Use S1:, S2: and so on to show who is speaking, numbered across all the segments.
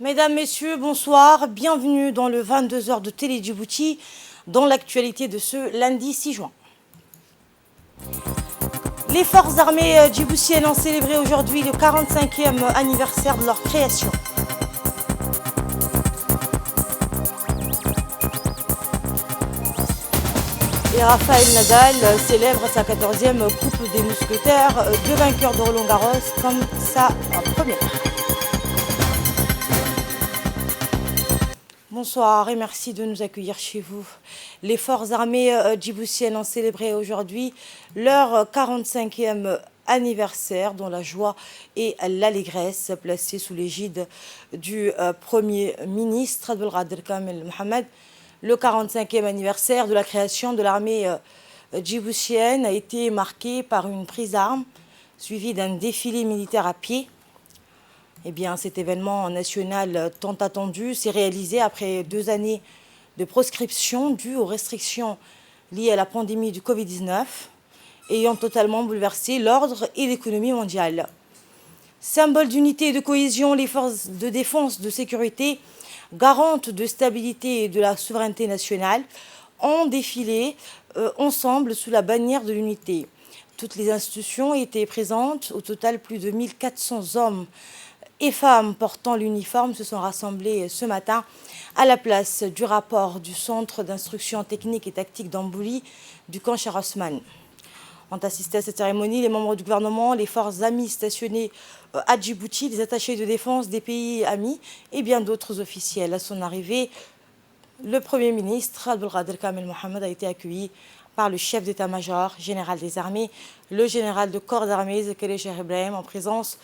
S1: Mesdames, Messieurs, bonsoir. Bienvenue dans le 22h de Télé Djibouti, dans l'actualité de ce lundi 6 juin. Les forces armées djiboutiennes ont célébré aujourd'hui le 45e anniversaire de leur création. Et Rafael Nadal célèbre sa 14e Coupe des Mousquetaires, deux vainqueurs de Roland-Garros comme sa première. Bonsoir et merci de nous accueillir chez vous. Les forces armées djiboutiennes ont célébré aujourd'hui leur 45e anniversaire dans la joie et l'allégresse, placée sous l'égide du Premier ministre Abdelkader Kamel Mohamed. Le 45e anniversaire de la création de l'armée djiboutienne a été marqué par une prise d'armes suivie d'un défilé militaire à pied. Eh bien, cet événement national tant attendu s'est réalisé après 2 années de proscription dues aux restrictions liées à la pandémie du Covid-19, ayant totalement bouleversé l'ordre et l'économie mondiale. Symbole d'unité et de cohésion, les forces de défense, de sécurité, garantes de stabilité et de la souveraineté nationale, ont défilé ensemble sous la bannière de l'unité. Toutes les institutions étaient présentes. Au total, plus de 1400 hommes et femmes portant l'uniforme se sont rassemblés ce matin à la place du rapport du Centre d'instruction technique et tactique d'Ambouli du camp Cheikh Ousmane. Ont assisté à cette cérémonie les membres du gouvernement, les forces amies stationnées à Djibouti, les attachés de défense des pays amis et bien d'autres officiels. À son arrivée, le Premier ministre Abdelkader Kamel Mohamed a été accueilli par le chef d'état-major général des armées, le général de corps d'armée Zakari Cheikh Ibrahim, en présence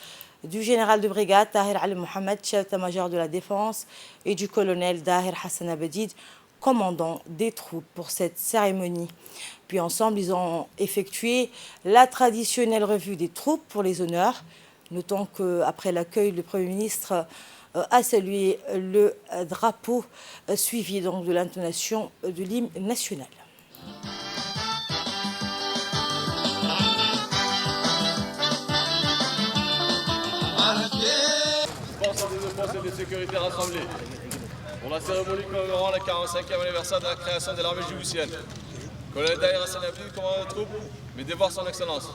S1: du général de brigade Tahir Ali Mohamed, chef d'état-major de la défense, et du colonel Dahir Hassan Abedid, commandant des troupes pour cette cérémonie. Puis ensemble, ils ont effectué la traditionnelle revue des troupes pour les honneurs. Notons qu'après l'accueil, le Premier ministre a salué le drapeau suivi donc de l'intonation de l'hymne national.
S2: Forces de sécurité rassemblées pour la cérémonie commémorant le 45e anniversaire de la création de l'armée djiboutienne. Colonel Dahir Hassan Abedid, commandant de troupes, mes devoirs son excellence.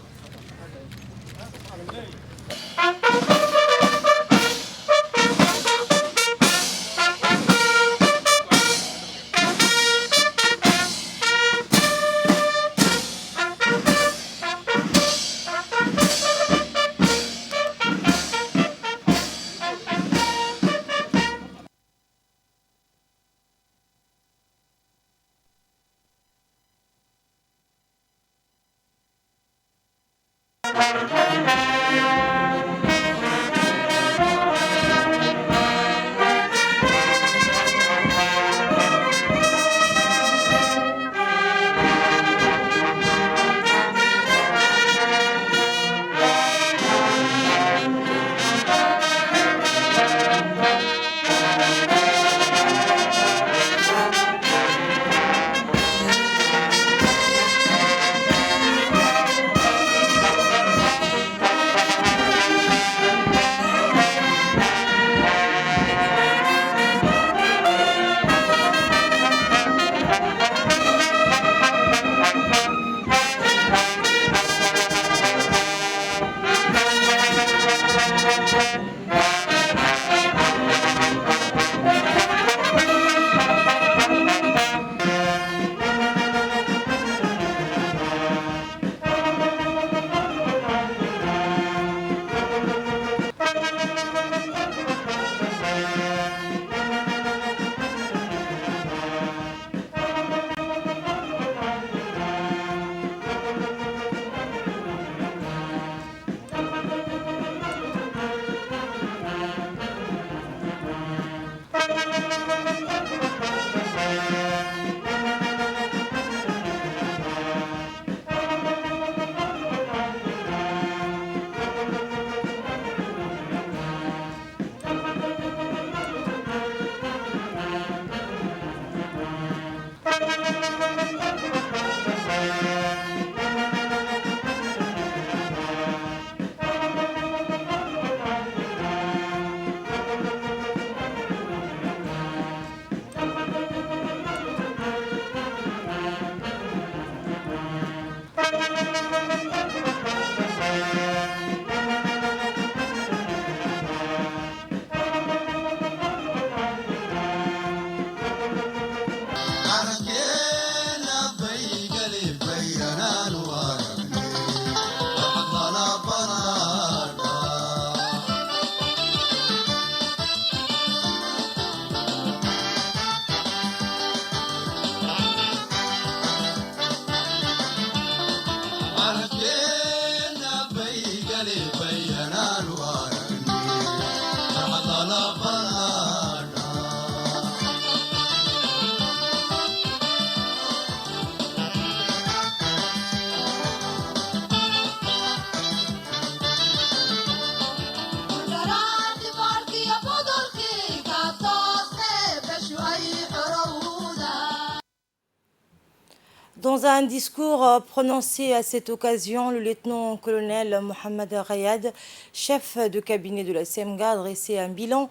S1: Dans un discours prononcé à cette occasion, le lieutenant-colonel Mohamed Rayad, chef de cabinet de la CMGA, a dressé un bilan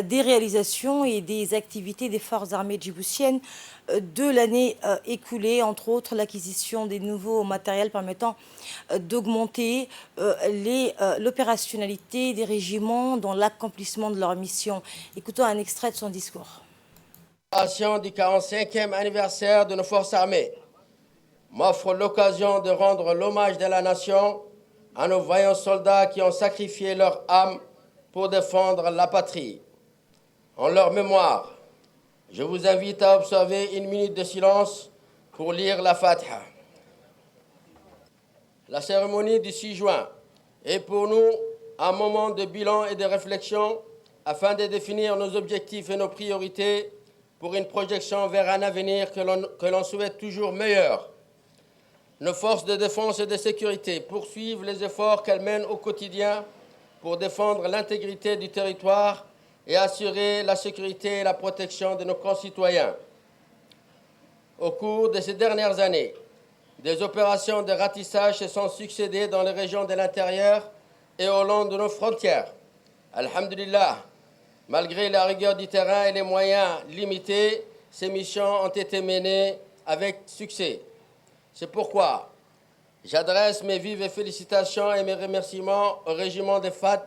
S1: des réalisations et des activités des forces armées djiboutiennes de l'année écoulée, entre autres l'acquisition des nouveaux matériels permettant d'augmenter l'opérationnalité des régiments dans l'accomplissement de leur mission. Écoutons un extrait de son discours.
S3: Du 45e anniversaire de nos forces armées m'offre l'occasion de rendre l'hommage de la nation à nos vaillants soldats qui ont sacrifié leur âme pour défendre la patrie. En leur mémoire, je vous invite à observer une minute de silence pour lire la Fatiha. La cérémonie du 6 juin est pour nous un moment de bilan et de réflexion afin de définir nos objectifs et nos priorités pour une projection vers un avenir que l'on souhaite toujours meilleur. Nos forces de défense et de sécurité poursuivent les efforts qu'elles mènent au quotidien pour défendre l'intégrité du territoire et assurer la sécurité et la protection de nos concitoyens. Au cours de ces dernières années, des opérations de ratissage se sont succédées dans les régions de l'intérieur et au long de nos frontières. Alhamdulillah, malgré la rigueur du terrain et les moyens limités, ces missions ont été menées avec succès. C'est pourquoi j'adresse mes vives félicitations et mes remerciements au régiment des FAT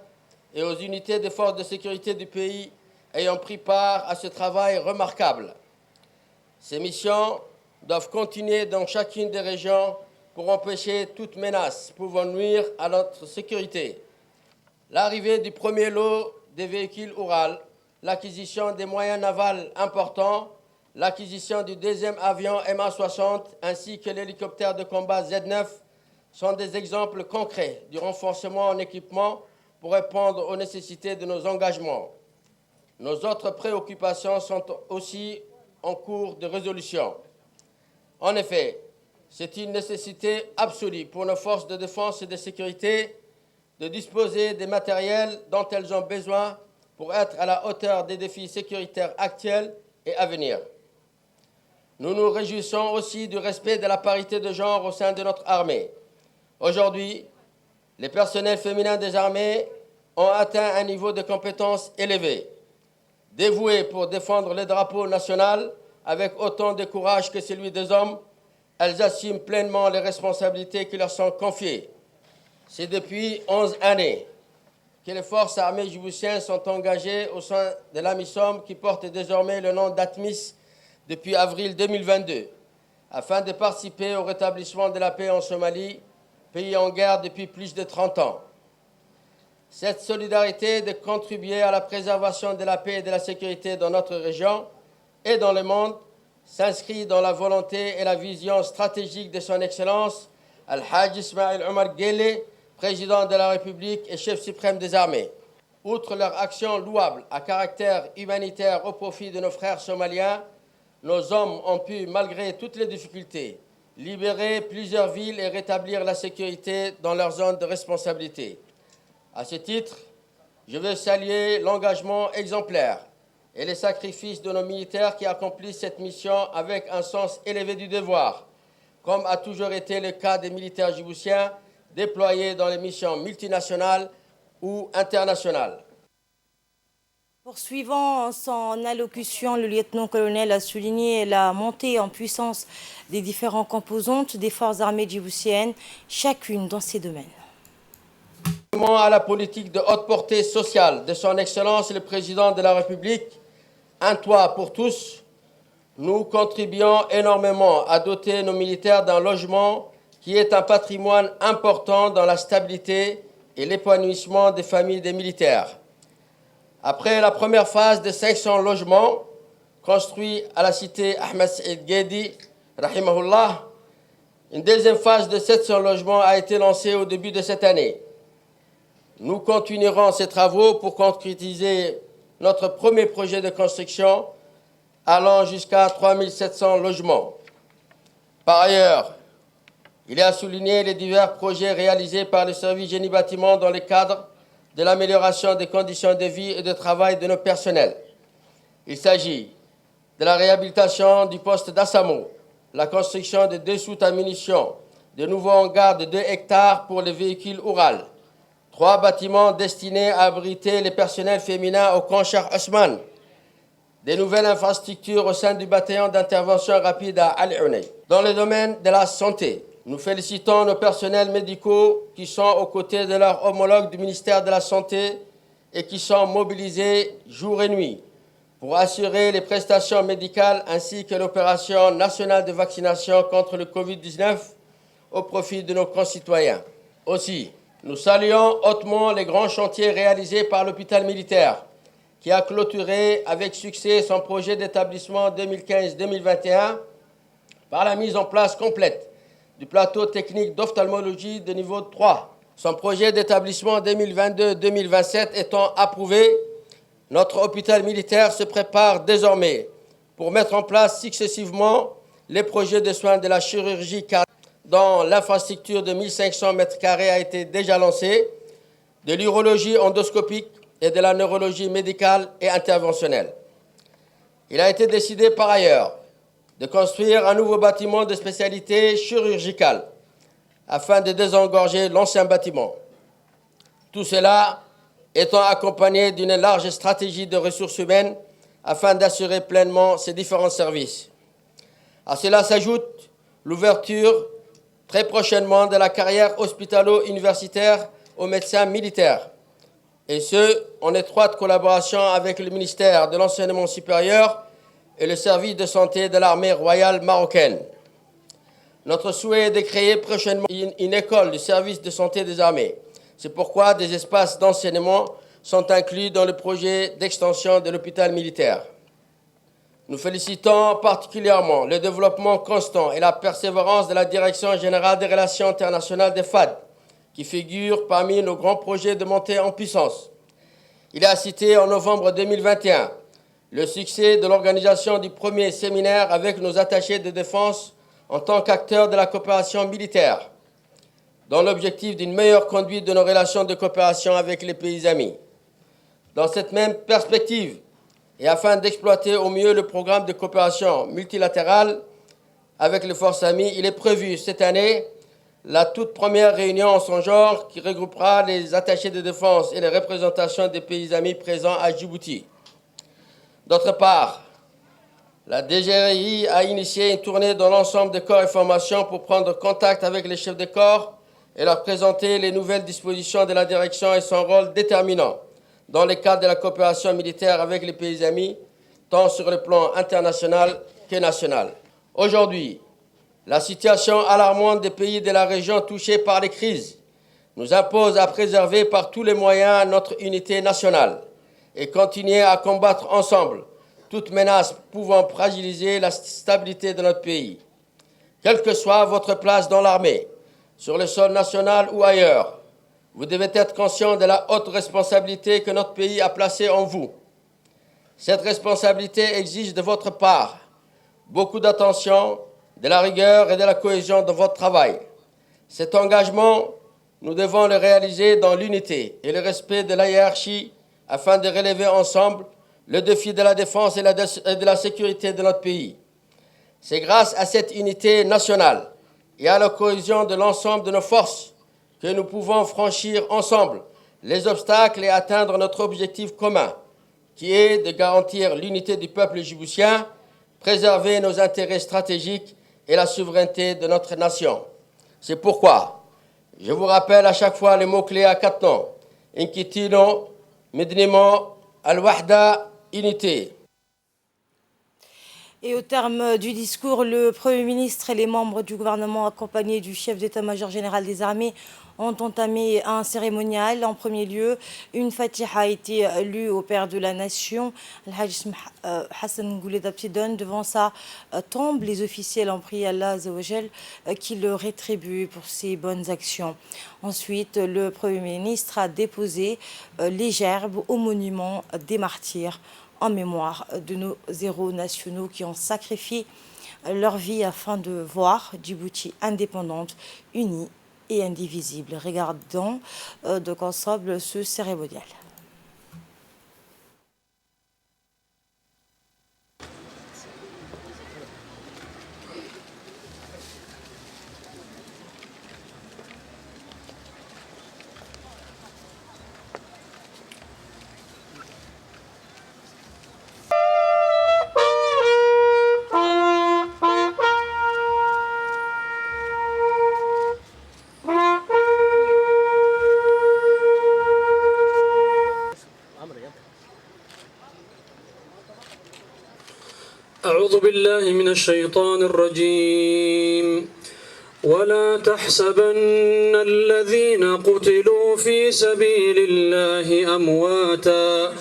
S3: et aux unités des forces de sécurité du pays ayant pris part à ce travail remarquable. Ces missions doivent continuer dans chacune des régions pour empêcher toute menace pouvant nuire à notre sécurité. L'arrivée du premier lot des véhicules Oural, l'acquisition des moyens navals importants, l'acquisition du deuxième avion MA-60 ainsi que l'hélicoptère de combat Z9 sont des exemples concrets du renforcement en équipement pour répondre aux nécessités de nos engagements. Nos autres préoccupations sont aussi en cours de résolution. En effet, c'est une nécessité absolue pour nos forces de défense et de sécurité de disposer des matériels dont elles ont besoin pour être à la hauteur des défis sécuritaires actuels et à venir. Nous nous réjouissons aussi du respect de la parité de genre au sein de notre armée. Aujourd'hui, les personnels féminins des armées ont atteint un niveau de compétence élevé. Dévouées pour défendre le drapeau national avec autant de courage que celui des hommes, elles assument pleinement les responsabilités qui leur sont confiées. C'est depuis 11 années que les forces armées djiboutiennes sont engagées au sein de l'AMISOM qui porte désormais le nom d'ATMIS depuis avril 2022, afin de participer au rétablissement de la paix en Somalie, pays en guerre depuis plus de 30 ans. Cette solidarité de contribuer à la préservation de la paix et de la sécurité dans notre région et dans le monde s'inscrit dans la volonté et la vision stratégique de son Excellence Al-Hajj Ismail Omar Guelleh, président de la République et chef suprême des armées. Outre leur action louable à caractère humanitaire au profit de nos frères somaliens, nos hommes ont pu, malgré toutes les difficultés, libérer plusieurs villes et rétablir la sécurité dans leur zone de responsabilité. À ce titre, je veux saluer l'engagement exemplaire et les sacrifices de nos militaires qui accomplissent cette mission avec un sens élevé du devoir, comme a toujours été le cas des militaires djiboutiens déployés dans les missions multinationales ou internationales.
S1: Poursuivant son allocution, le lieutenant-colonel a souligné la montée en puissance des différentes composantes des forces armées djiboutiennes, chacune dans ses domaines.
S3: À la politique de haute portée sociale de son Excellence le Président de la République, un toit pour tous, nous contribuons énormément à doter nos militaires d'un logement qui est un patrimoine important dans la stabilité et l'épanouissement des familles des militaires. Après la première phase de 500 logements construits à la cité Ahmed Saïd Guedi, rahimahullah, une deuxième phase de 700 logements a été lancée au début de cette année. Nous continuerons ces travaux pour concrétiser notre premier projet de construction allant jusqu'à 3700 logements. Par ailleurs, il est à souligner les divers projets réalisés par le service génie bâtiment dans le cadre de l'amélioration des conditions de vie et de travail de nos personnels. Il s'agit de la réhabilitation du poste d'Assamo, la construction de 2 soutes à munitions, de nouveaux hangars de 2 hectares pour les véhicules Oural, 3 bâtiments destinés à abriter les personnels féminins au camp Cheikh Ousmane, des nouvelles infrastructures au sein du bataillon d'intervention rapide à Al-Ounay. Dans le domaine de la santé, nous félicitons nos personnels médicaux qui sont aux côtés de leurs homologues du ministère de la Santé et qui sont mobilisés jour et nuit pour assurer les prestations médicales ainsi que l'opération nationale de vaccination contre le Covid-19 au profit de nos concitoyens. Aussi, nous saluons hautement les grands chantiers réalisés par l'hôpital militaire qui a clôturé avec succès son projet d'établissement 2015-2021 par la mise en place complète du plateau technique d'ophtalmologie de niveau 3. Son projet d'établissement 2022-2027 étant approuvé, notre hôpital militaire se prépare désormais pour mettre en place successivement les projets de soins de la chirurgie cardiaque dont l'infrastructure de 1500 m² a été déjà lancée, de l'urologie endoscopique et de la neurologie médicale et interventionnelle. Il a été décidé par ailleurs de construire un nouveau bâtiment de spécialité chirurgicale afin de désengorger l'ancien bâtiment. Tout cela étant accompagné d'une large stratégie de ressources humaines afin d'assurer pleinement ces différents services. À cela s'ajoute l'ouverture très prochainement de la carrière hospitalo-universitaire aux médecins militaires, et ce, en étroite collaboration avec le ministère de l'Enseignement supérieur et le service de santé de l'armée royale marocaine. Notre souhait est de créer prochainement une école du service de santé des armées. C'est pourquoi des espaces d'enseignement sont inclus dans le projet d'extension de l'hôpital militaire. Nous félicitons particulièrement le développement constant et la persévérance de la Direction générale des relations internationales des FAD, qui figure parmi nos grands projets de montée en puissance. Il a cité en novembre 2021 le succès de l'organisation du premier séminaire avec nos attachés de défense en tant qu'acteurs de la coopération militaire, dans l'objectif d'une meilleure conduite de nos relations de coopération avec les pays amis. Dans cette même perspective, et afin d'exploiter au mieux le programme de coopération multilatérale avec les forces amies, il est prévu cette année la toute première réunion en son genre qui regroupera les attachés de défense et les représentations des pays amis présents à Djibouti. D'autre part, la DGRI a initié une tournée dans l'ensemble des corps et formations pour prendre contact avec les chefs de corps et leur présenter les nouvelles dispositions de la direction et son rôle déterminant dans le cadre de la coopération militaire avec les pays amis, tant sur le plan international que national. Aujourd'hui, la situation alarmante des pays de la région touchés par les crises nous impose à préserver par tous les moyens notre unité nationale et continuer à combattre ensemble toute menace pouvant fragiliser la stabilité de notre pays. Quelle que soit votre place dans l'armée, sur le sol national ou ailleurs, vous devez être conscient de la haute responsabilité que notre pays a placée en vous. Cette responsabilité exige de votre part beaucoup d'attention, de la rigueur et de la cohésion dans votre travail. Cet engagement, nous devons le réaliser dans l'unité et le respect de la hiérarchie afin de relever ensemble le défi de la défense et de la sécurité de notre pays. C'est grâce à cette unité nationale et à la cohésion de l'ensemble de nos forces que nous pouvons franchir ensemble les obstacles et atteindre notre objectif commun, qui est de garantir l'unité du peuple djiboutien, préserver nos intérêts stratégiques et la souveraineté de notre nation. C'est pourquoi je vous rappelle à chaque fois les mots-clés à 4 noms. Inkitino, Mednimo, Al-Wahda, unité.
S1: Et au terme du discours, le Premier ministre et les membres du gouvernement accompagnés du chef d'état-major général des armées ont entamé un cérémonial. En premier lieu, une fatiha a été lue au Père de la Nation, Al-Hajj Hassan Gouled Abtidon. Devant sa tombe, les officiels ont prié Allah Azawajal qui le rétribue pour ses bonnes actions. Ensuite, le Premier ministre a déposé les gerbes au monument des martyrs en mémoire de nos héros nationaux qui ont sacrifié leur vie afin de voir Djibouti indépendante, unie et indivisible. Regardons donc ensemble ce cérémonial.
S4: أعوذ بالله من الشيطان الرجيم ولا تحسبن الذين قتلوا في سبيل الله أمواتا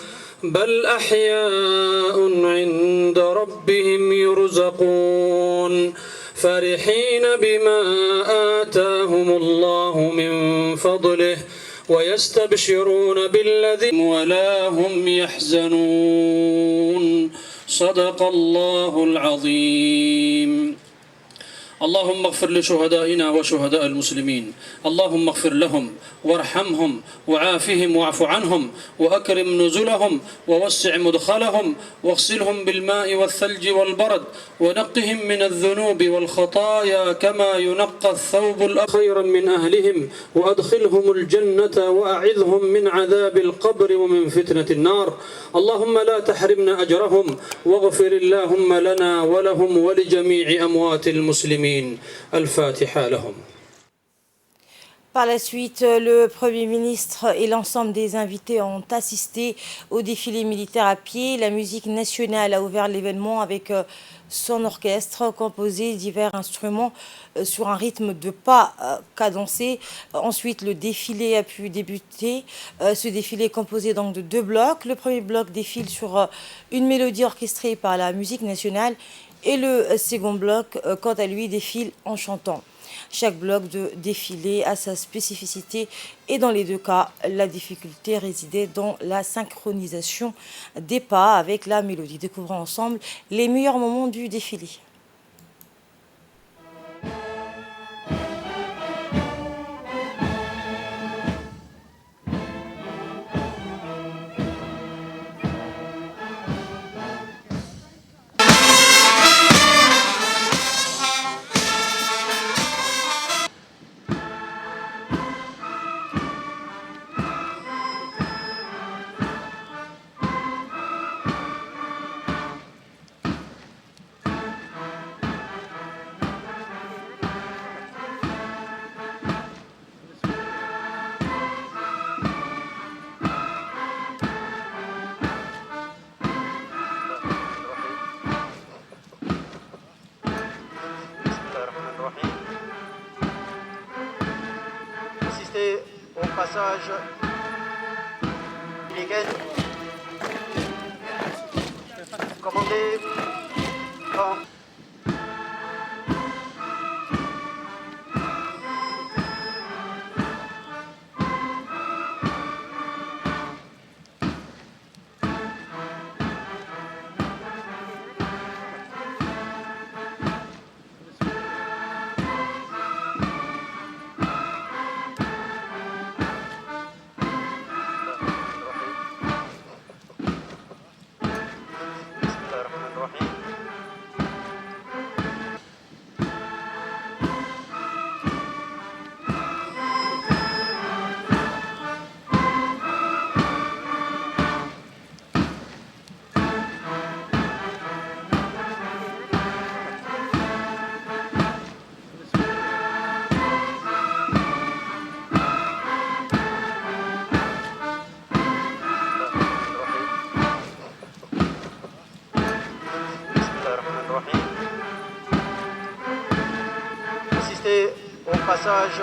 S4: بل أحياء عند ربهم يرزقون فرحين بما آتاهم الله من فضله ويستبشرون بالذي ولا هم يحزنون صدق الله العظيم. اللهم اغفر لشهدائنا وشهداء المسلمين، اللهم اغفر لهم وارحمهم وعافهم واعف عنهم وأكرم نزلهم ووسع مدخلهم واغسلهم بالماء والثلج والبرد ونقهم من الذنوب والخطايا كما ينقى الثوب الأبيض خيرا من أهلهم وأدخلهم الجنة وأعذهم من عذاب القبر ومن فتنة النار. اللهم لا تحرمنا أجرهم واغفر اللهم لنا ولهم ولجميع أموات المسلمين. الفاتحة لهم.
S1: Par la suite, le Premier ministre et l'ensemble des invités ont assisté au défilé militaire à pied. La musique nationale a ouvert l'événement avec son orchestre composé divers instruments sur un rythme de pas cadencé. Ensuite, le défilé a pu débuter. Ce défilé est composé donc de deux blocs. Le premier bloc défile sur une mélodie orchestrée par la musique nationale et le second bloc, quant à lui, défile en chantant. Chaque bloc de défilé a sa spécificité et dans les deux cas, la difficulté résidait dans la synchronisation des pas avec la mélodie. Découvrons ensemble les meilleurs moments du défilé.
S5: Au passage illégal commandé par au passage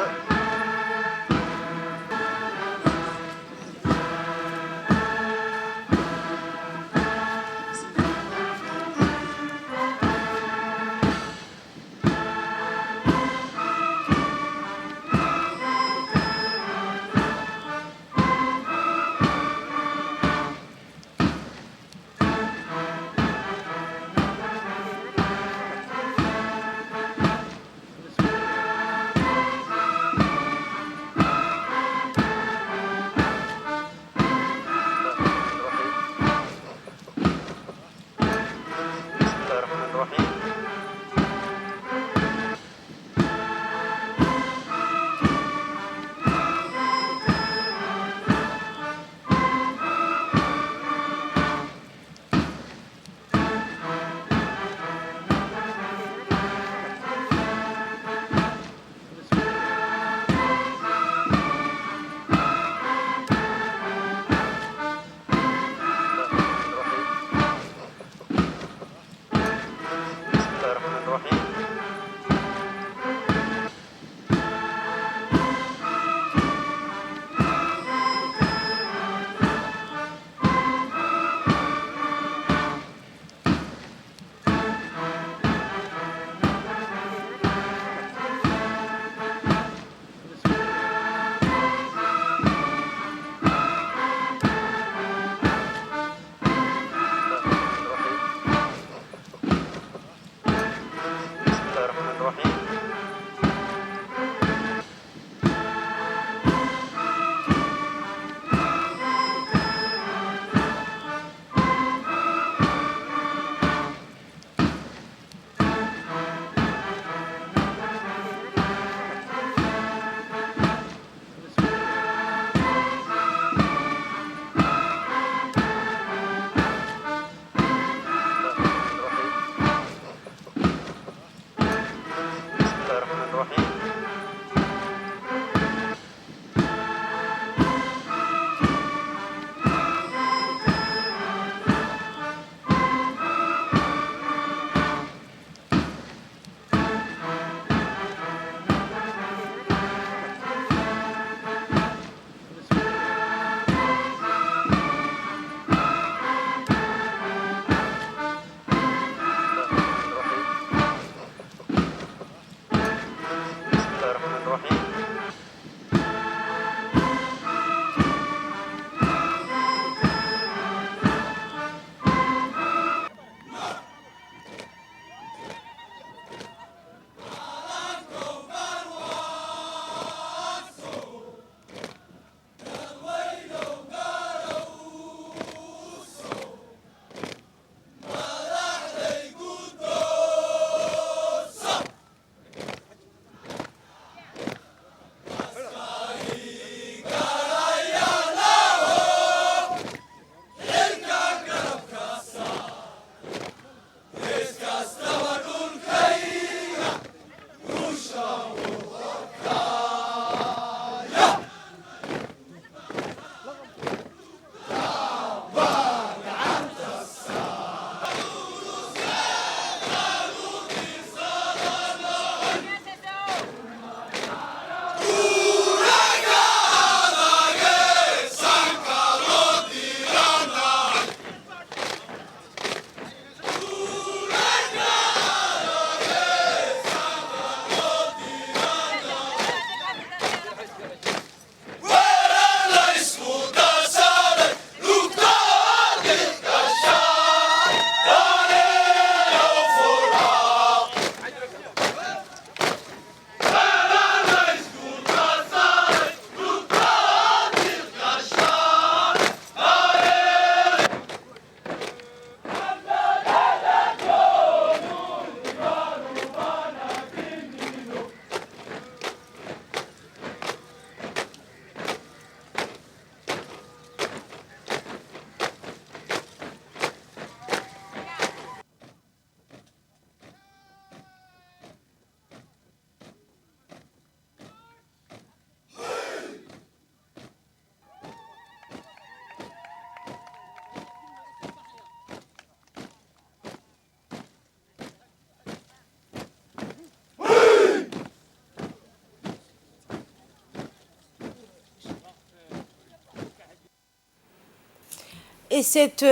S1: Et cette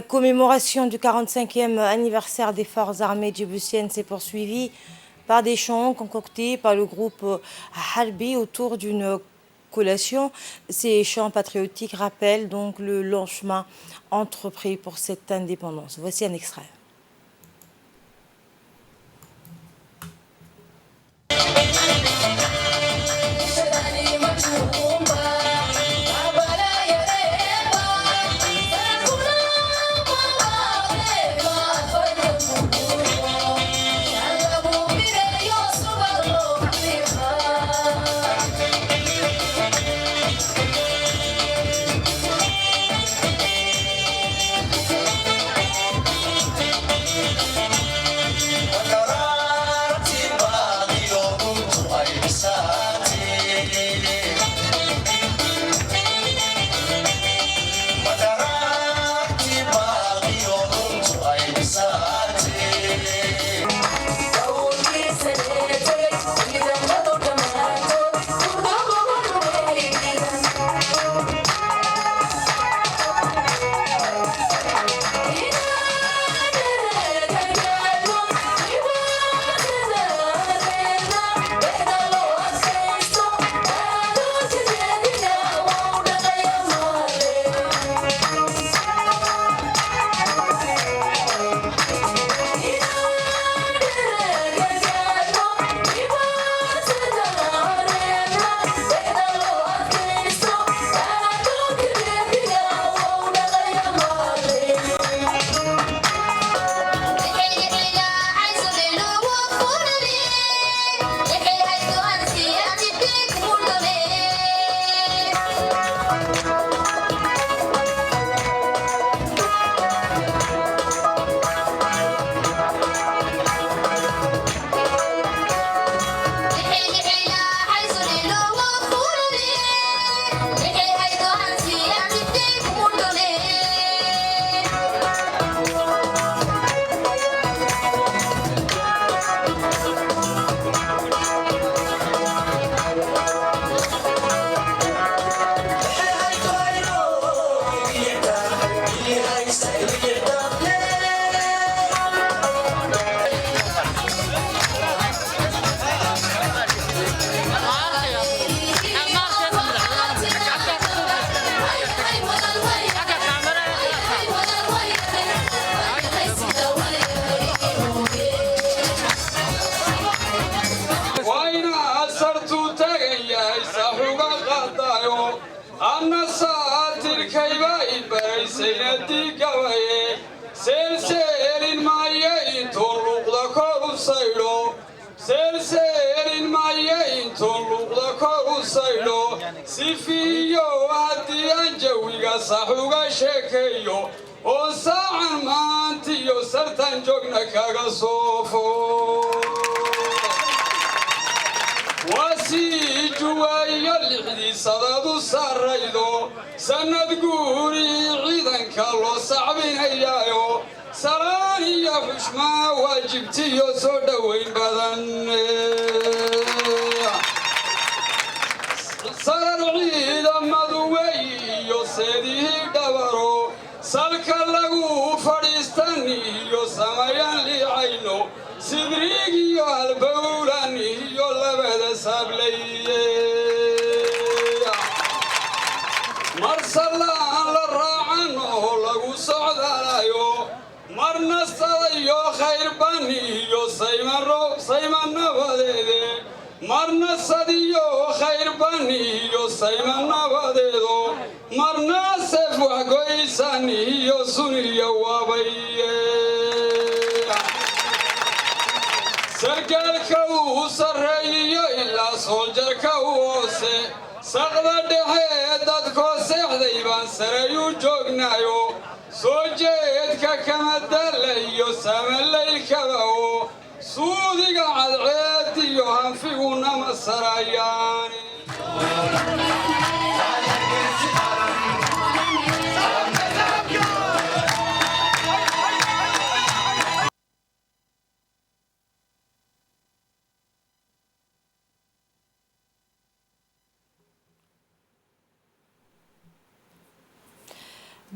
S1: commémoration du 45e anniversaire des forces armées djiboutiennes s'est poursuivie par des chants concoctés par le groupe Harbi autour d'une collation. Ces chants patriotiques rappellent donc le long chemin entrepris pour cette indépendance. Voici un extrait.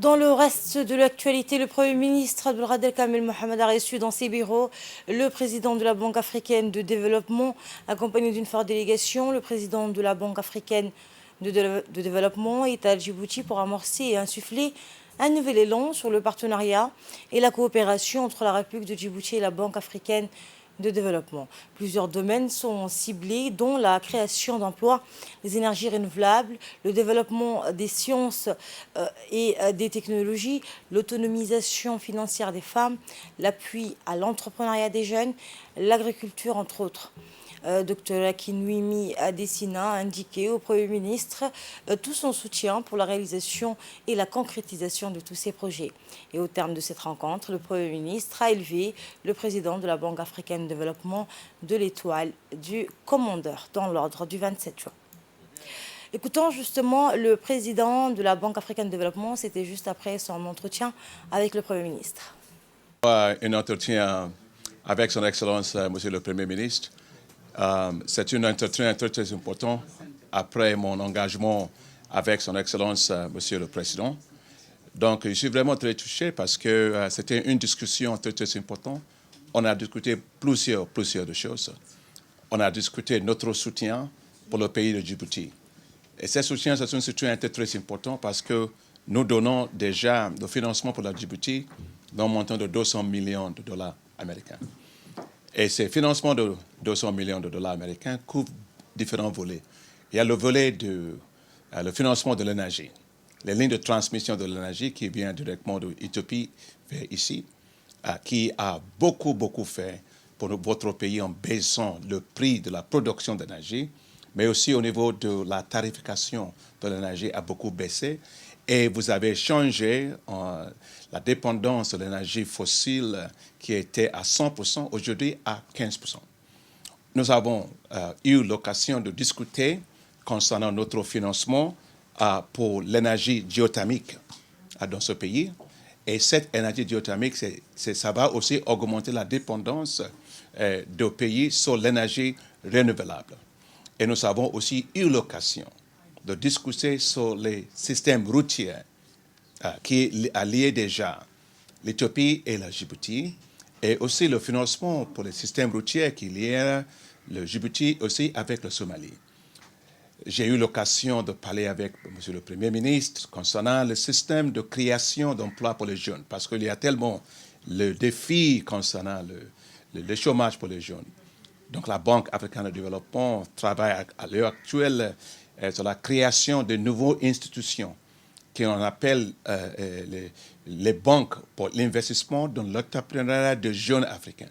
S1: Dans le reste de l'actualité, le Premier ministre Abdelkader Kamel Mohamed a reçu dans ses bureaux le président de la Banque africaine de développement, accompagné d'une forte délégation. Le président de la Banque africaine de développement est à Djibouti pour amorcer et insuffler un nouvel élan sur le partenariat et la coopération entre la République de Djibouti et la Banque africaine de développement. Plusieurs domaines sont ciblés, dont la création d'emplois, les énergies renouvelables, le développement des sciences et des technologies, l'autonomisation financière des femmes, l'appui à l'entrepreneuriat des jeunes, l'agriculture, entre autres. Dr Akinwumi Adesina a indiqué au Premier ministre tout son soutien pour la réalisation et la concrétisation de tous ces projets. Et au terme de cette rencontre, le Premier ministre a élevé le président de la Banque africaine de développement de l'étoile du commandeur dans l'ordre du 27 juin. Écoutons justement le président de la Banque africaine de développement, c'était juste après son entretien avec le Premier ministre.
S6: Un entretien avec son Excellence, Monsieur le Premier ministre. C'est un entretien très important après mon engagement avec son Excellence, Monsieur le Président. Donc, je suis vraiment très touché parce que c'était une discussion très importante. On a discuté plusieurs de choses. On a discuté notre soutien pour le pays de Djibouti. Et ce soutien, c'est un soutien très important parce que nous donnons déjà le financement pour la Djibouti d'un montant de 200 millions de dollars américains. Et ces financements de 200 millions de dollars américains couvrent différents volets. Il y a le volet le financement de l'énergie, les lignes de transmission de l'énergie qui vient directement de l'Éthiopie vers ici, qui a beaucoup fait pour votre pays en baissant le prix de la production d'énergie, mais aussi au niveau de la tarification de l'énergie a beaucoup baissé. Et vous avez changé la dépendance de l'énergie fossile qui était à 100%, aujourd'hui à 15%. Nous avons eu l'occasion de discuter concernant notre financement pour l'énergie géothermique dans ce pays. Et cette énergie géothermique, ça va aussi augmenter la dépendance de pays sur l'énergie renouvelable. Et nous avons aussi eu l'occasion de discuter sur les systèmes routiers qui allient déjà l'Éthiopie et la Djibouti, et aussi le financement pour les systèmes routiers qui lient le Djibouti aussi avec le Somalie. J'ai eu l'occasion de parler avec M. le Premier ministre concernant le système de création d'emplois pour les jeunes, parce qu'il y a tellement le défi concernant le chômage pour les jeunes. Donc la Banque africaine de développement travaille à l'heure actuelle sur la création de nouvelles institutions qu'on appelle les banques pour l'investissement dans l'entrepreneuriat de jeunes africains,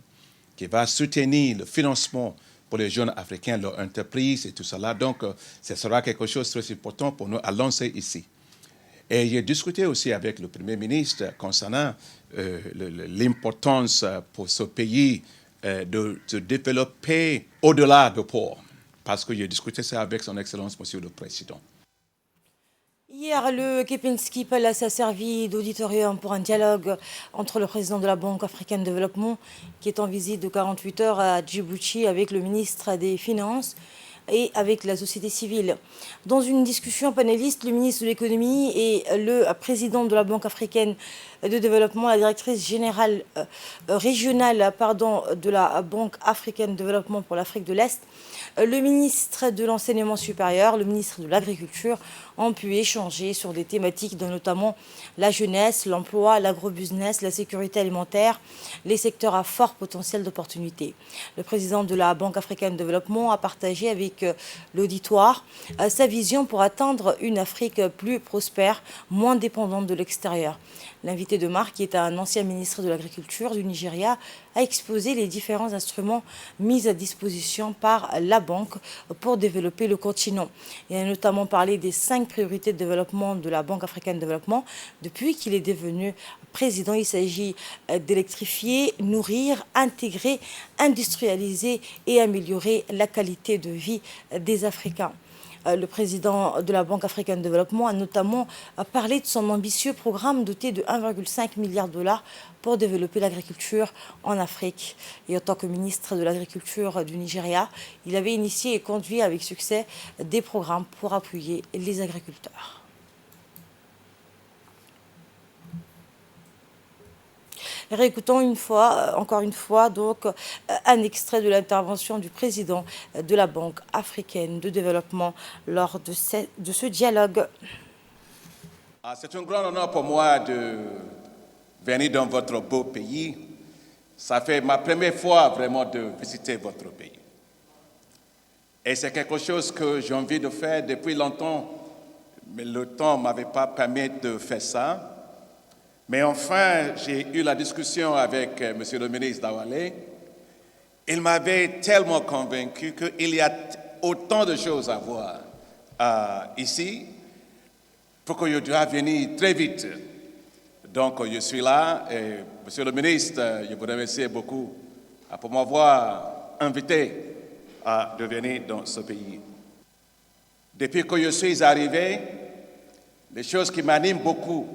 S6: qui va soutenir le financement pour les jeunes africains, leurs entreprises et tout cela. Donc, ce sera quelque chose de très important pour nous à lancer ici. Et j'ai discuté aussi avec le Premier ministre concernant l'importance pour ce pays de se développer au-delà du port, parce que j'ai discuté ça avec son Excellence, Monsieur le Président.
S1: Hier, le Kempinski Palace a servi d'auditorium pour un dialogue entre le président de la Banque africaine de développement, qui est en visite de 48 heures à Djibouti, avec le ministre des Finances et avec la société civile. Dans une discussion panéliste, le ministre de l'économie et le président de la Banque africaine de développement, la directrice générale régionale de la Banque africaine de développement pour l'Afrique de l'Est, le ministre de l'enseignement supérieur, le ministre de l'agriculture ont pu échanger sur des thématiques dont notamment la jeunesse, l'emploi, l'agrobusiness, la sécurité alimentaire, les secteurs à fort potentiel d'opportunité. Le président de la Banque africaine de développement a partagé avec l'auditoire sa vision pour atteindre une Afrique plus prospère, moins dépendante de l'extérieur. L'invité de marque, qui est un ancien ministre de l'Agriculture du Nigeria, a exposé les différents instruments mis à disposition par la banque pour développer le continent. Il a notamment parlé des 5 priorités de développement de la Banque africaine de développement depuis qu'il est devenu président. Il s'agit d'électrifier, nourrir, intégrer, industrialiser et améliorer la qualité de vie des Africains. Le président de la Banque africaine de développement a notamment parlé de son ambitieux programme doté de 1,5 milliard de dollars pour développer l'agriculture en Afrique. Et en tant que ministre de l'Agriculture du Nigeria, il avait initié et conduit avec succès des programmes pour appuyer les agriculteurs. Réécoutons encore une fois, donc, un extrait de l'intervention du président de la Banque africaine de développement lors de ce dialogue.
S6: C'est un grand honneur pour moi de venir dans votre beau pays. Ça fait ma première fois vraiment de visiter votre pays. Et c'est quelque chose que j'ai envie de faire depuis longtemps, mais le temps ne m'avait pas permis de faire ça. Mais enfin, j'ai eu la discussion avec M. le ministre Dawale. Il m'avait tellement convaincu qu'il y a autant de choses à voir ici pour que je dois venir très vite. Donc, je suis là et, Monsieur le ministre, je vous remercie beaucoup pour m'avoir invité de venir dans ce pays. Depuis que je suis arrivé, les choses qui m'animent beaucoup,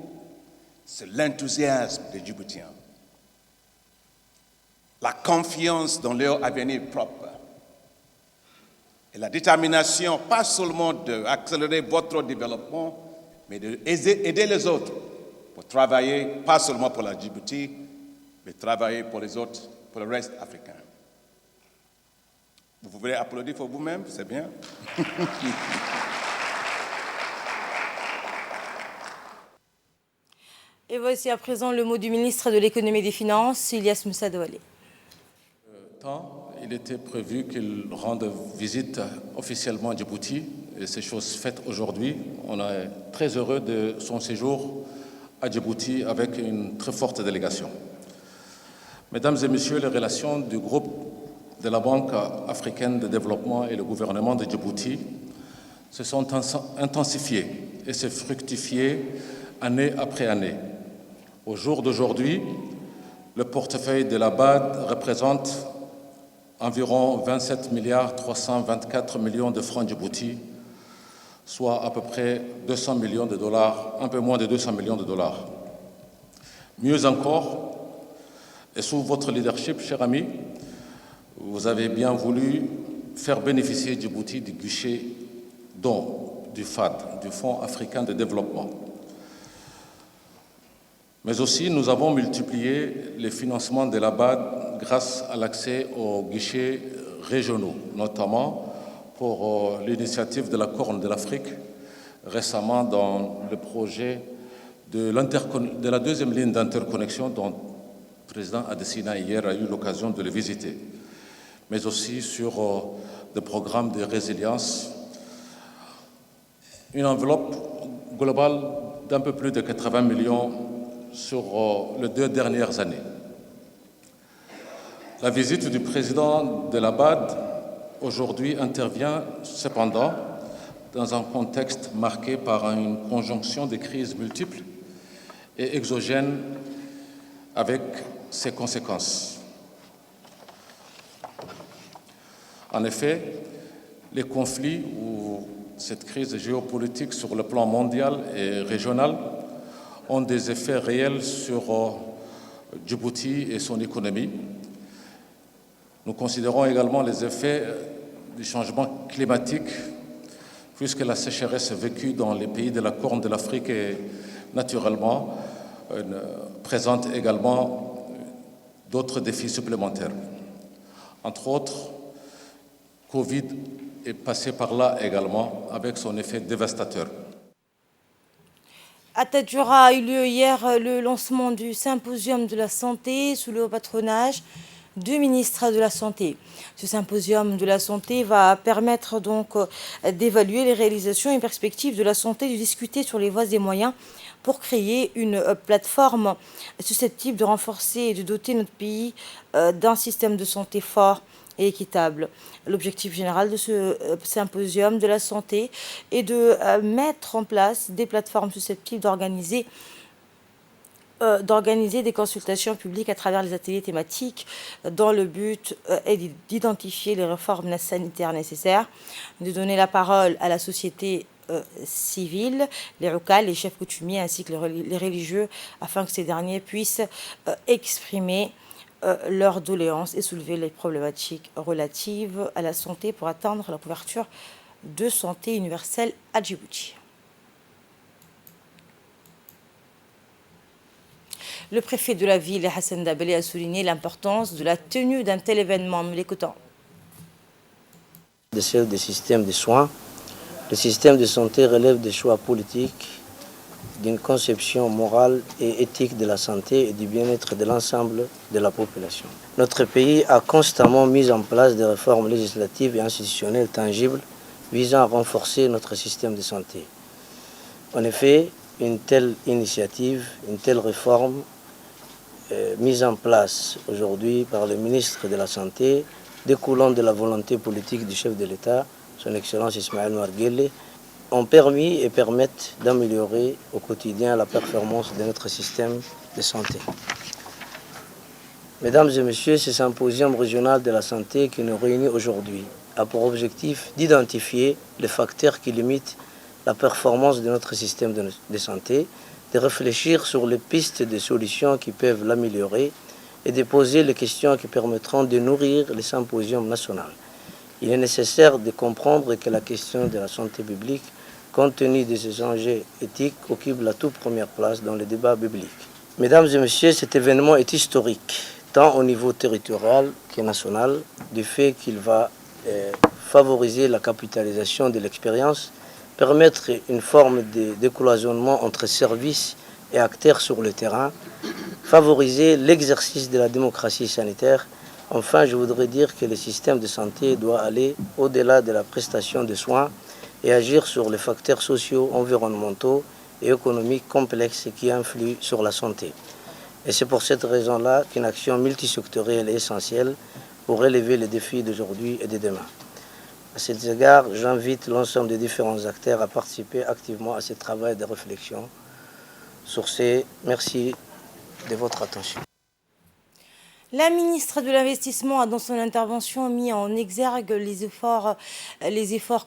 S6: c'est l'enthousiasme des Djiboutiens, la confiance dans leur avenir propre et la détermination, pas seulement d'accélérer votre développement, mais d'aider les autres pour travailler, pas seulement pour la Djibouti, mais travailler pour les autres, pour le reste africain. Vous voulez applaudir pour vous-même, c'est bien.
S1: Et voici à présent le mot du ministre de l'économie et des finances, Ilyas Moussa Dawale.
S7: Il était prévu qu'il rende visite officiellement à Djibouti, et c'est chose faite aujourd'hui. On est très heureux de son séjour à Djibouti avec une très forte délégation. Mesdames et messieurs, les relations du groupe de la Banque africaine de développement et le gouvernement de Djibouti se sont intensifiées et se fructifiées année après année. Au jour d'aujourd'hui, le portefeuille de la BAD représente environ 27 324 millions de francs Djibouti, soit à peu près 200 millions de dollars, un peu moins de 200 millions de dollars. Mieux encore, et sous votre leadership, chers amis, vous avez bien voulu faire bénéficier Djibouti du guichet don du FAD, du Fonds africain de développement. Mais aussi, nous avons multiplié les financements de la BAD grâce à l'accès aux guichets régionaux, notamment pour l'initiative de la Corne de l'Afrique, récemment dans le projet de la deuxième ligne d'interconnexion dont le président Adesina hier a eu l'occasion de le visiter, mais aussi sur des programmes de résilience, une enveloppe globale d'un peu plus de 80 millions sur les 2 dernières années. La visite du président de la BAD aujourd'hui intervient cependant dans un contexte marqué par une conjonction de crises multiples et exogènes avec ses conséquences. En effet, les conflits ou cette crise géopolitique sur le plan mondial et régional ont des effets réels sur Djibouti et son économie. Nous considérons également les effets du changement climatique, puisque la sécheresse vécue dans les pays de la Corne de l'Afrique est naturellement présente également d'autres défis supplémentaires. Entre autres, Covid est passé par là également avec son effet dévastateur.
S1: À Tadjoura a eu lieu hier le lancement du symposium de la santé sous le patronage du ministre de la Santé. Ce symposium de la santé va permettre donc d'évaluer les réalisations et perspectives de la santé, de discuter sur les voies et moyens pour créer une plateforme susceptible de renforcer et de doter notre pays d'un système de santé fort et équitable. L'objectif général de ce symposium de la santé est de mettre en place des plateformes susceptibles d'organiser des consultations publiques à travers les ateliers thématiques dans le but est d'identifier les réformes sanitaires nécessaires, de donner la parole à la société civile, les Roukal, les chefs coutumiers ainsi que les religieux afin que ces derniers puissent exprimer leurs doléances et soulever les problématiques relatives à la santé pour atteindre la couverture de santé universelle à Djibouti. Le préfet de la ville, Hassan Dabelé, a souligné l'importance de la tenue d'un tel événement. Nous l'écoutons.
S8: De celle des systèmes de soins, le système de santé relève des choix politiques, d'une conception morale et éthique de la santé et du bien-être de l'ensemble de la population. Notre pays a constamment mis en place des réformes législatives et institutionnelles tangibles visant à renforcer notre système de santé. En effet, une telle initiative, une telle réforme mise en place aujourd'hui par le ministre de la Santé, découlant de la volonté politique du chef de l'État, son Excellence Ismaël Omar Guelleh, ont permis et permettent d'améliorer au quotidien la performance de notre système de santé. Mesdames et messieurs, ce symposium régional de la santé qui nous réunit aujourd'hui a pour objectif d'identifier les facteurs qui limitent la performance de notre système de santé, de réfléchir sur les pistes de solutions qui peuvent l'améliorer et de poser les questions qui permettront de nourrir le symposium national. Il est nécessaire de comprendre que la question de la santé publique, compte tenu de ses enjeux éthiques, occupe la toute première place dans le débat public. Mesdames et messieurs, cet événement est historique, tant au niveau territorial que national, du fait qu'il va favoriser la capitalisation de l'expérience, permettre une forme de décloisonnement entre services et acteurs sur le terrain, favoriser l'exercice de la démocratie sanitaire. Enfin, je voudrais dire que le système de santé doit aller au-delà de la prestation de soins et agir sur les facteurs sociaux, environnementaux et économiques complexes qui influent sur la santé. Et c'est pour cette raison-là qu'une action multisectorielle est essentielle pour relever les défis d'aujourd'hui et de demain. À cet égard, j'invite l'ensemble des différents acteurs à participer activement à ce travail de réflexion. Sur ce, merci de votre attention.
S1: La ministre de l'Investissement a dans son intervention mis en exergue les efforts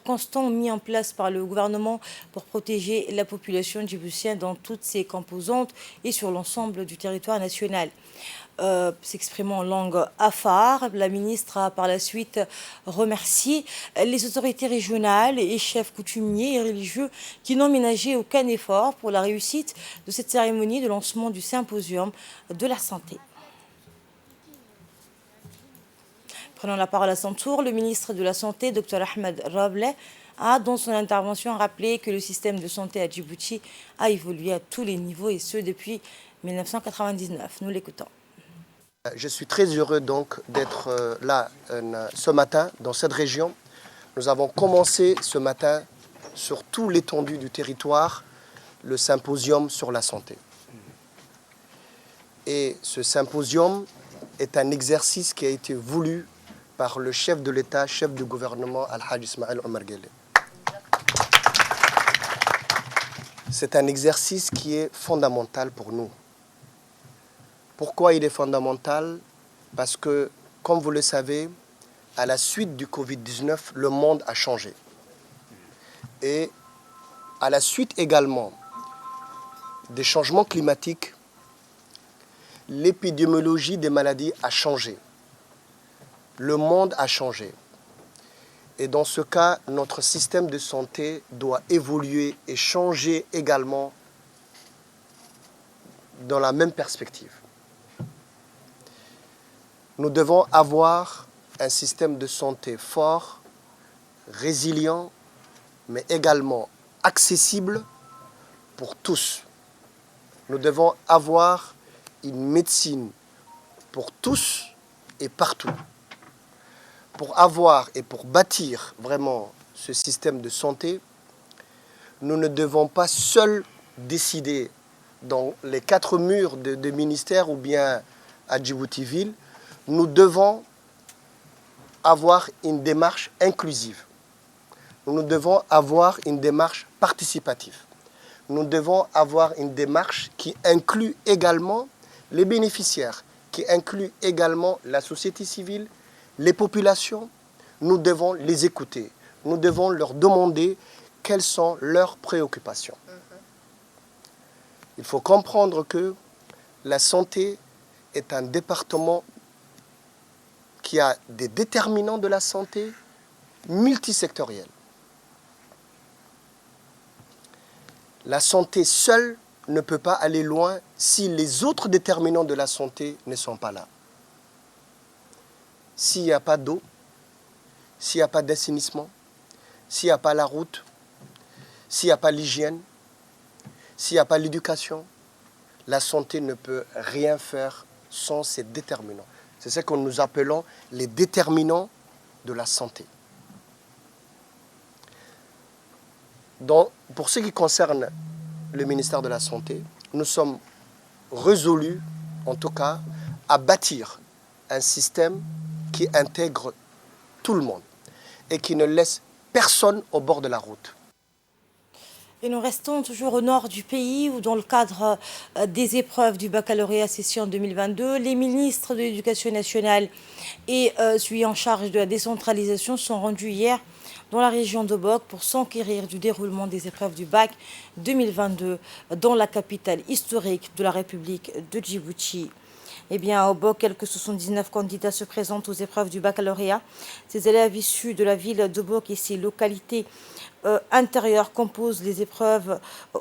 S1: constants mis en place par le gouvernement pour protéger la population djiboutienne dans toutes ses composantes et sur l'ensemble du territoire national. S'exprimant en langue afar, la ministre a par la suite remercié les autorités régionales et chefs coutumiers et religieux qui n'ont ménagé aucun effort pour la réussite de cette cérémonie de lancement du symposium de la santé. Prenant la parole à son tour, le ministre de la Santé, Dr Ahmed Roble, a dans son intervention rappelé que le système de santé à Djibouti a évolué à tous les niveaux et ce depuis 1999. Nous l'écoutons.
S5: Je suis très heureux donc d'être là ce matin dans cette région. Nous avons commencé ce matin sur tout l'étendue du territoire le symposium sur la santé. Et ce symposium est un exercice qui a été voulu par le chef de l'État, chef du gouvernement, Al-Hajj Ismaël Omar Guelleh. C'est un exercice qui est fondamental pour nous. Pourquoi il est fondamental? Parce que, comme vous le savez, à la suite du Covid-19, le monde a changé. Et à la suite également des changements climatiques, l'épidémiologie des maladies a changé. Le monde a changé. Et dans ce cas, notre système de santé doit évoluer et changer également dans la même perspective. Nous devons avoir un système de santé fort, résilient, mais également accessible pour tous. Nous devons avoir une médecine pour tous et partout. Pour avoir et pour bâtir vraiment ce système de santé, nous ne devons pas seuls décider dans les 4 murs des ministères ou bien à Djibouti-Ville. Nous devons avoir une démarche inclusive. Nous devons avoir une démarche participative. Nous devons avoir une démarche qui inclut également les bénéficiaires, qui inclut également la société civile, les populations. Nous devons les écouter. Nous devons leur demander quelles sont leurs préoccupations. Il faut comprendre que la santé est un département qui a des déterminants de la santé multisectoriels. La santé seule ne peut pas aller loin si les autres déterminants de la santé ne sont pas là. S'il n'y a pas d'eau, s'il n'y a pas d'assainissement, s'il n'y a pas la route, s'il n'y a pas l'hygiène, s'il n'y a pas l'éducation, la santé ne peut rien faire sans ces déterminants. C'est ce que nous appelons les déterminants de la santé. Donc, pour ce qui concerne le ministère de la Santé, nous sommes résolus, en tout cas, à bâtir un système qui intègre tout le monde et qui ne laisse personne au bord de la route.
S1: Et nous restons toujours au nord du pays où, dans le cadre des épreuves du baccalauréat session 2022, les ministres de l'Éducation nationale et celui en charge de la décentralisation sont rendus hier dans la région de Bok pour s'enquérir du déroulement des épreuves du bac 2022 dans la capitale historique de la République de Djibouti. Eh bien, au Bok, quelques 79 candidats se présentent aux épreuves du baccalauréat. Ces élèves issus de la ville de Bok et ses localités intérieures composent les épreuves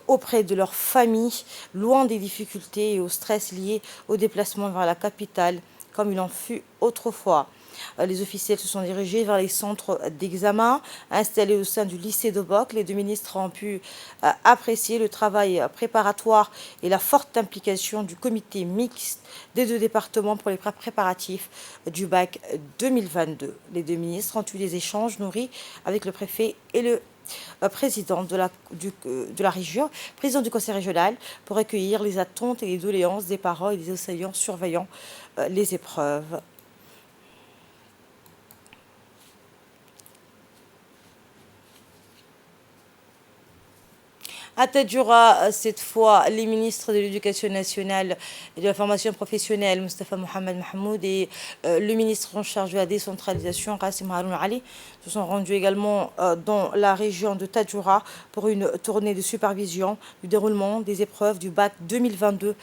S1: auprès de leur famille, loin des difficultés et au stress liés au déplacement vers la capitale, comme il en fut autrefois. Les officiels se sont dirigés vers les centres d'examen installés au sein du lycée de Bok. Les deux ministres ont pu apprécier le travail préparatoire et la forte implication du comité mixte des deux départements pour les préparatifs du bac 2022. Les deux ministres ont eu des échanges nourris avec le préfet et le président de la région, président du conseil régional, pour recueillir les attentes et les doléances des parents et des enseignants surveillant les épreuves. À Tadjoura, cette fois, les ministres de l'Éducation nationale et de la formation professionnelle, Mustafa Mohamed Mahmoud, et le ministre en charge de la décentralisation, Qassim Haroun Ali, se sont rendus également dans la région de Tadjoura pour une tournée de supervision du déroulement des épreuves du bac 2022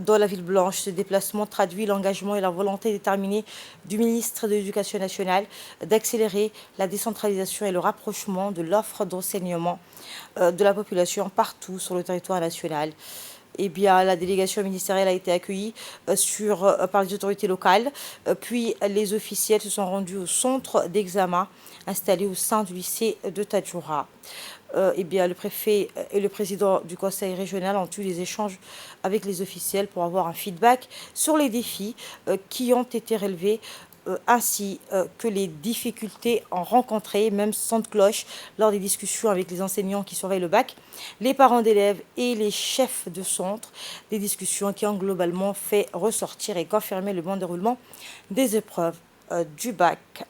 S1: dans la ville blanche. Ce déplacement traduit l'engagement et la volonté déterminée du ministre de l'Éducation nationale d'accélérer la décentralisation et le rapprochement de l'offre d'enseignement de la population partout sur le territoire national. Eh bien, la délégation ministérielle a été accueillie par les autorités locales, puis les officiels se sont rendus au centre d'examen installé au sein du lycée de Tadjoura. Eh bien, le préfet et le président du conseil régional ont eu des échanges avec les officiels pour avoir un feedback sur les défis qui ont été relevés ainsi que les difficultés rencontrées, même sans cloche, lors des discussions avec les enseignants qui surveillent le bac, les parents d'élèves et les chefs de centre, des discussions qui ont globalement fait ressortir et confirmer le bon déroulement des épreuves du bac.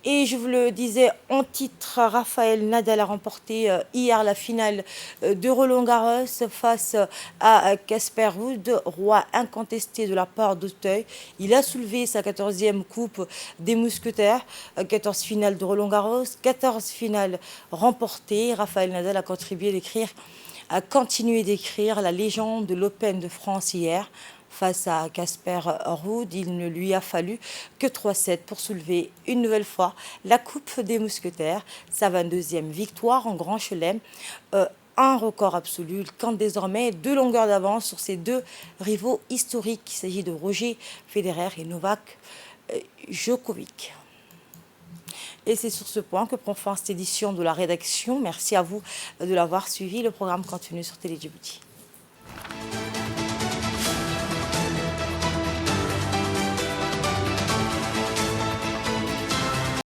S1: Et je vous le disais en titre, Rafael Nadal a remporté hier la finale de Roland-Garros face à Casper Ruud, roi incontesté de la part d'Auteuil. Il a soulevé sa 14e coupe des mousquetaires, 14 finales de Roland-Garros, 14 finales remportées. Rafael Nadal a continué d'écrire la légende de l'Open de France hier. Face à Casper Ruud, il ne lui a fallu que 3 sets pour soulever une nouvelle fois la Coupe des Mousquetaires, sa 22e victoire en Grand Chelem, un record absolu. Il compte désormais 2 longueurs d'avance sur ses 2 rivaux historiques. Il s'agit de Roger Federer et Novak Djokovic. Et c'est sur ce point que prend fin cette édition de la rédaction. Merci à vous de l'avoir suivi. Le programme continue sur Télé Djibouti.